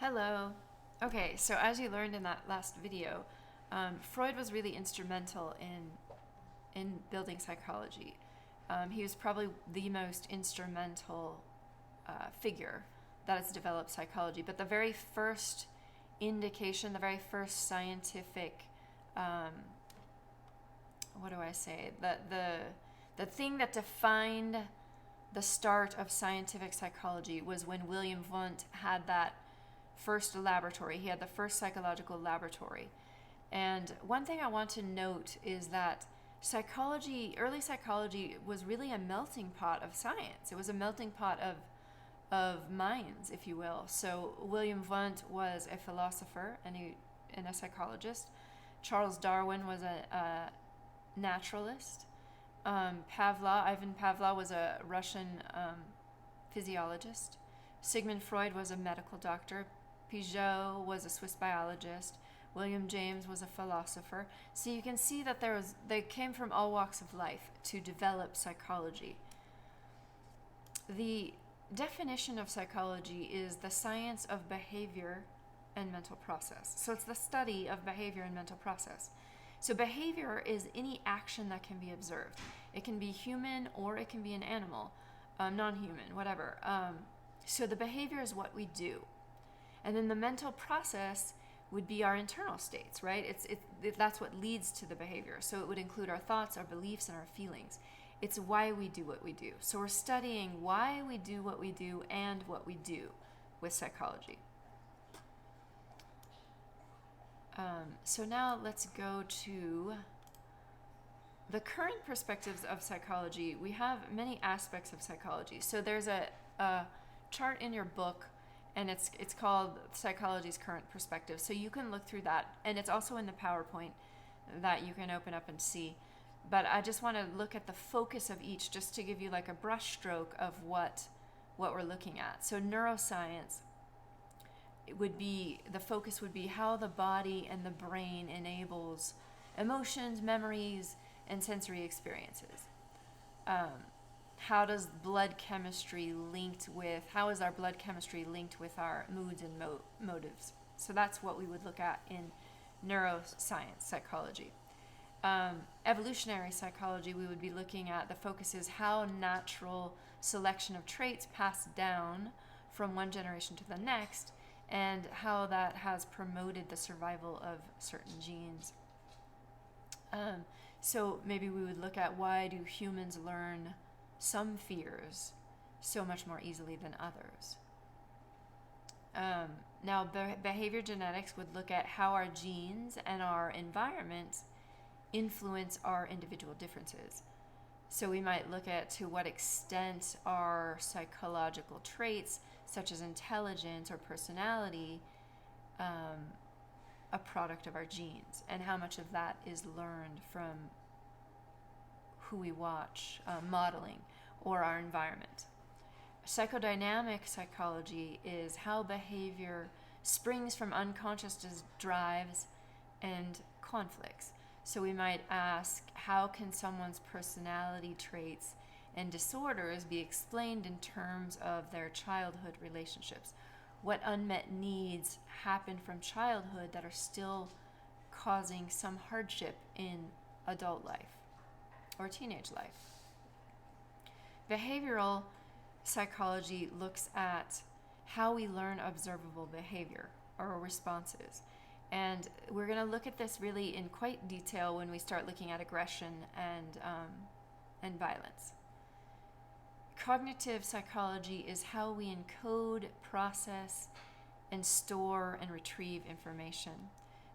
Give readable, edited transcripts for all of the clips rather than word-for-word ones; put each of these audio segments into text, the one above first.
Hello. Okay, so as you learned in that last video, Freud was really instrumental in building psychology. He was probably the most instrumental figure that has developed psychology. But the very first indication, the very first scientific, um, what do I say? The thing that defined the start of scientific psychology was when William Wundt had that first laboratory. He had the first psychological laboratory. And one thing I want to note is that early psychology, was really a melting pot of science. It was a melting pot of minds, if you will. So William Wundt was a philosopher and a psychologist. Charles Darwin was a naturalist. Ivan Pavlov was a Russian physiologist. Sigmund Freud was a medical doctor. Piaget was a Swiss biologist. William James was a philosopher. So you can see that they came from all walks of life to develop psychology. The definition of psychology is the science of behavior and mental process. So it's the study of behavior and mental process. So behavior is any action that can be observed. It can be human or it can be an animal, non-human, whatever. So the behavior is what we do. And then the mental process would be our internal states, right? That's what leads to the behavior. So it would include our thoughts, our beliefs, and our feelings. It's why we do what we do. So we're studying why we do what we do and what we do with psychology. So now let's go to the current perspectives of psychology. We have many aspects of psychology. So there's a chart in your book, and it's called Psychology's Current Perspective. So you can look through that, and it's also in the PowerPoint that you can open up and see. But I just want to look at the focus of each, just to give you like a brush stroke of what we're looking at. So neuroscience, the focus would be how the body and the brain enables emotions, memories, and sensory experiences. How is our blood chemistry linked with our moods and motives? So that's what we would look at in neuroscience, psychology. Evolutionary psychology, we would be looking at, the focus is how natural selection of traits passed down from one generation to the next, and how that has promoted the survival of certain genes. So maybe we would look at, why do humans learn some fears so much more easily than others? Now, behavior genetics would look at how our genes and our environment influence our individual differences. So we might look at to what extent are psychological traits, such as intelligence or personality, a product of our genes, and how much of that is learned from who we watch, modeling, or our environment. Psychodynamic psychology is how behavior springs from unconscious drives and conflicts. So we might ask, how can someone's personality traits and disorders be explained in terms of their childhood relationships? What unmet needs happen from childhood that are still causing some hardship in adult life or teenage life? Behavioral psychology looks at how we learn observable behavior or responses. And we're going to look at this really in quite detail when we start looking at aggression and violence. Cognitive psychology is how we encode, process, and store and retrieve information.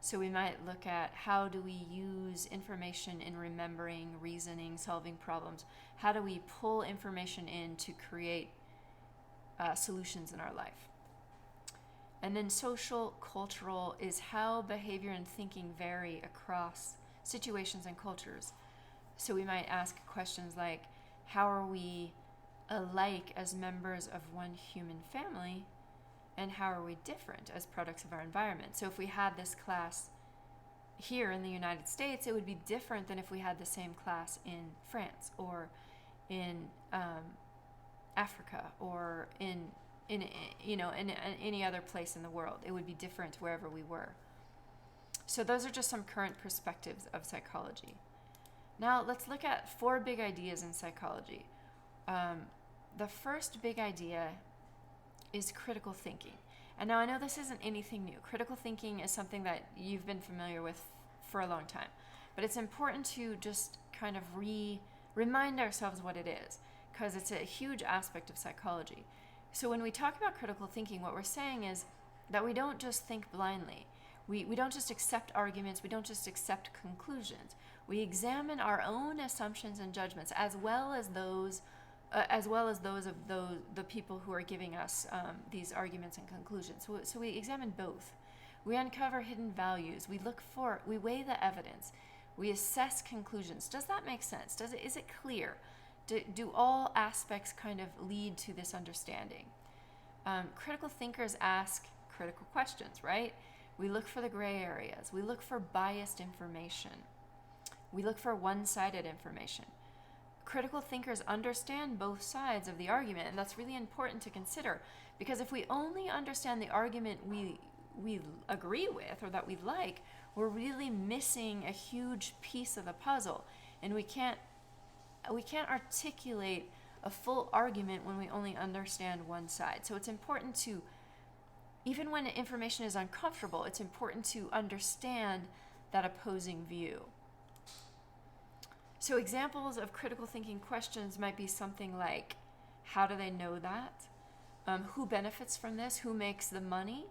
So we might look at, how do we use information in remembering, reasoning, solving problems? How do we pull information in to create solutions in our life? And then social cultural is how behavior and thinking vary across situations and cultures. So we might ask questions like, how are we alike as members of one human family, and how are we different as products of our environment? So if we had this class here in the United States, it would be different than if we had the same class in France or in Africa or in in in any other place in the world. It would be different wherever we were. So those are just some current perspectives of psychology. Now let's look at 4 big ideas in psychology. The first big idea is critical thinking. And now I know this isn't anything new. Critical thinking is something that you've been familiar with for a long time. But it's important to just kind of remind ourselves what it is, because it's a huge aspect of psychology. So when we talk about critical thinking, what we're saying is that we don't just think blindly. We don't just accept arguments. We don't just accept conclusions. We examine our own assumptions and judgments, as well as those of the people who are giving us these arguments and conclusions. So we examine both. We uncover hidden values. We weigh the evidence. We assess conclusions. Does that make sense? Is it clear? Do all aspects kind of lead to this understanding? Critical thinkers ask critical questions, right? We look for the gray areas. We look for biased information. We look for one-sided information. Critical thinkers understand both sides of the argument, and that's really important to consider, because if we only understand the argument we agree with or that we like, we're really missing a huge piece of the puzzle, and we can't articulate a full argument when we only understand one side. So it's important to, even when information is uncomfortable, it's important to understand that opposing view. So examples of critical thinking questions might be something like, how do they know that? Who benefits from this? Who makes the money?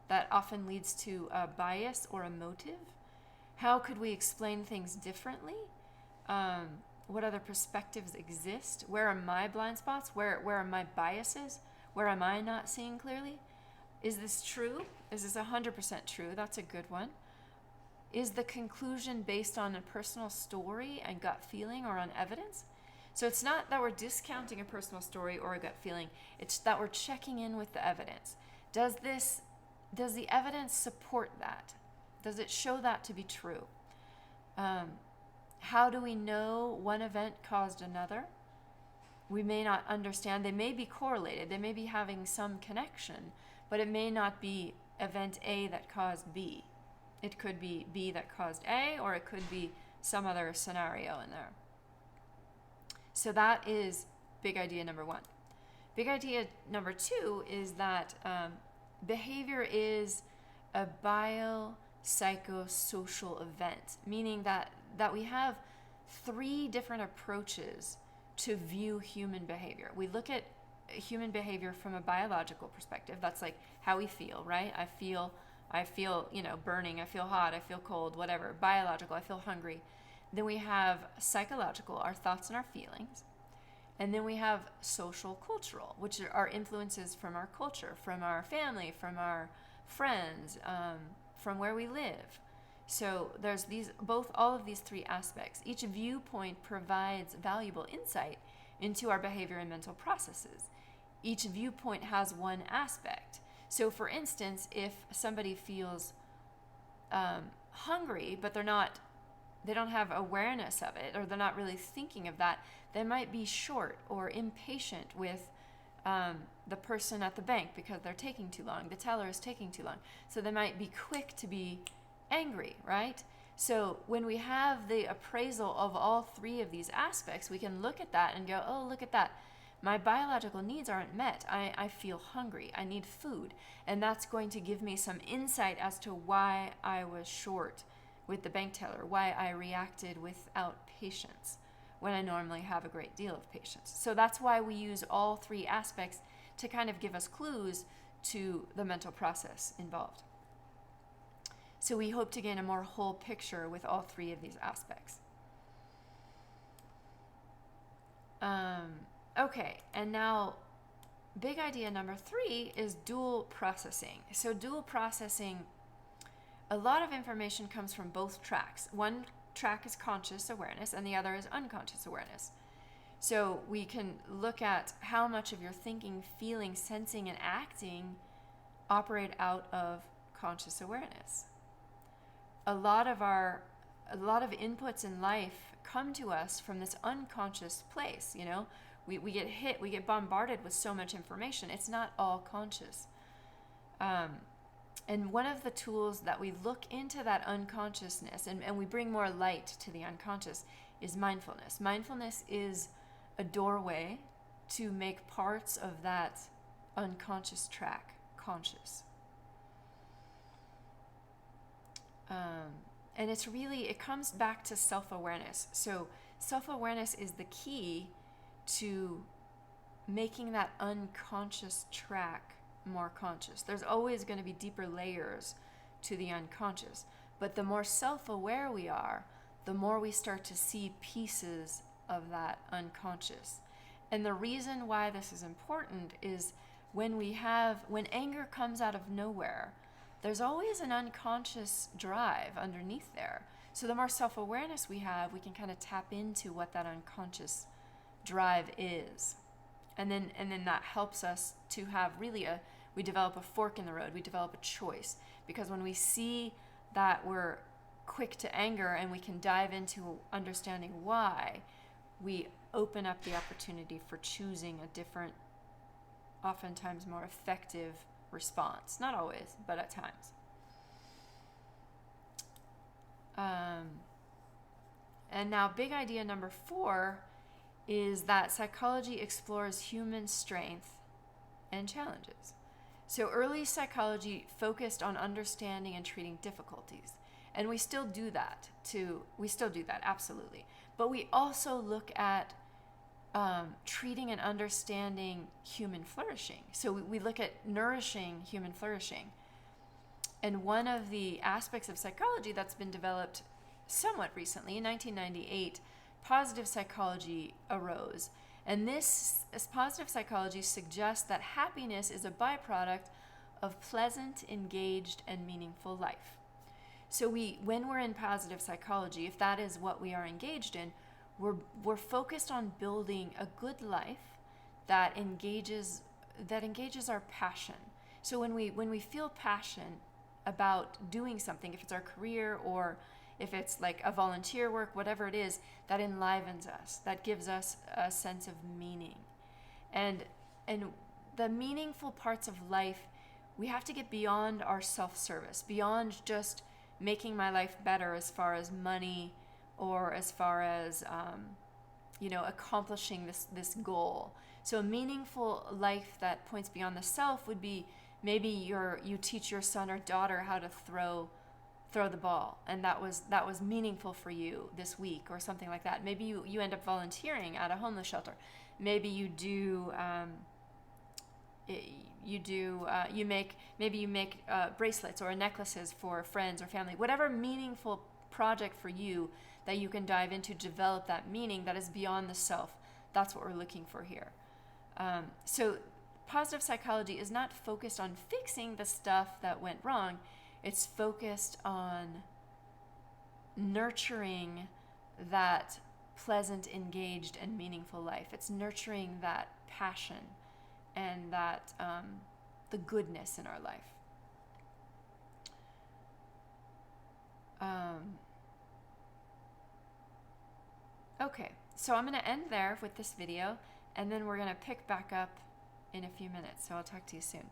That often leads to a bias or a motive. How could we explain things differently? What other perspectives exist? Where are my blind spots? Where are my biases? Where am I not seeing clearly? Is this true? Is this 100% true? That's a good one. Is the conclusion based on a personal story and gut feeling or on evidence? So it's not that we're discounting a personal story or a gut feeling. It's that we're checking in with the evidence. Does the evidence support that? Does it show that to be true? How do we know one event caused another? We may not understand. They may be correlated. They may be having some connection, but it may not be event A that caused B. It could be B that caused A, or it could be some other scenario in there. So that is big idea number 1. Big idea number 2 is that behavior is a biopsychosocial event, meaning that we have 3 different approaches to view human behavior. We look at human behavior from a biological perspective. That's like how we feel, right? I feel, burning, I feel hot, I feel cold, whatever. Biological, I feel hungry. Then we have psychological, our thoughts and our feelings. And then we have social cultural, which are influences from our culture, from our family, from our friends, from where we live. So there's all of these 3 aspects. Each viewpoint provides valuable insight into our behavior and mental processes. Each viewpoint has one aspect. So for instance, if somebody feels hungry, but they don't have awareness of it, or they're not really thinking of that, they might be short or impatient with the person at the bank because they're taking too long. The teller is taking too long. So they might be quick to be angry, right? So when we have the appraisal of all 3 of these aspects, we can look at that and go, oh, look at that. My biological needs aren't met. I feel hungry. I need food. And that's going to give me some insight as to why I was short with the bank teller, why I reacted without patience when I normally have a great deal of patience. So that's why we use all 3 aspects to kind of give us clues to the mental process involved. So we hope to gain a more whole picture with all 3 of these aspects. Okay, and now big idea number 3 is dual processing. So dual processing, a lot of information comes from both tracks. One track is conscious awareness and the other is unconscious awareness. So we can look at how much of your thinking, feeling, sensing, and acting operate out of conscious awareness. A lot of inputs in life come to us from this unconscious place, We get hit, we get bombarded with so much information. It's not all conscious. And one of the tools that we look into that unconsciousness and we bring more light to the unconscious is mindfulness. Mindfulness is a doorway to make parts of that unconscious track conscious. And it's really, it comes back to self-awareness. So self-awareness is the key to making that unconscious track more conscious. There's always going to be deeper layers to the unconscious, but the more self-aware we are, the more we start to see pieces of that unconscious. And the reason why this is important is when anger comes out of nowhere, there's always an unconscious drive underneath there. So the more self-awareness we have, we can kind of tap into what that unconscious drive is. And then that helps us to have really we develop a fork in the road, we develop a choice. Because when we see that we're quick to anger and we can dive into understanding why, we open up the opportunity for choosing a different, oftentimes more effective response. Not always, but at times. And now big idea number 4 is that psychology explores human strength and challenges. So early psychology focused on understanding and treating difficulties. And we still do that, absolutely. But we also look at treating and understanding human flourishing. So we look at nourishing human flourishing. And one of the aspects of psychology that's been developed somewhat recently, in 1998, positive psychology arose. And this positive psychology suggests that happiness is a byproduct of pleasant, engaged, and meaningful life. So when we're in positive psychology, if that is what we are engaged in, we're focused on building a good life that engages our passion. So when we feel passion about doing something, if it's our career or if it's like a volunteer work, whatever it is, that enlivens us, that gives us a sense of meaning. And the meaningful parts of life, we have to get beyond our self-service, beyond just making my life better as far as money or as far as accomplishing this goal. So a meaningful life that points beyond the self would be maybe you teach your son or daughter how to throw the ball, and that was meaningful for you this week or something like that. Maybe you end up volunteering at a homeless shelter. Maybe you make bracelets or necklaces for friends or family. Whatever meaningful project for you that you can dive into, develop that meaning that is beyond the self. That's what we're looking for here. So positive psychology is not focused on fixing the stuff that went wrong. It's focused on nurturing that pleasant, engaged, and meaningful life. It's nurturing that passion and that the goodness in our life. Okay, so I'm going to end there with this video, and then we're going to pick back up in a few minutes. So I'll talk to you soon.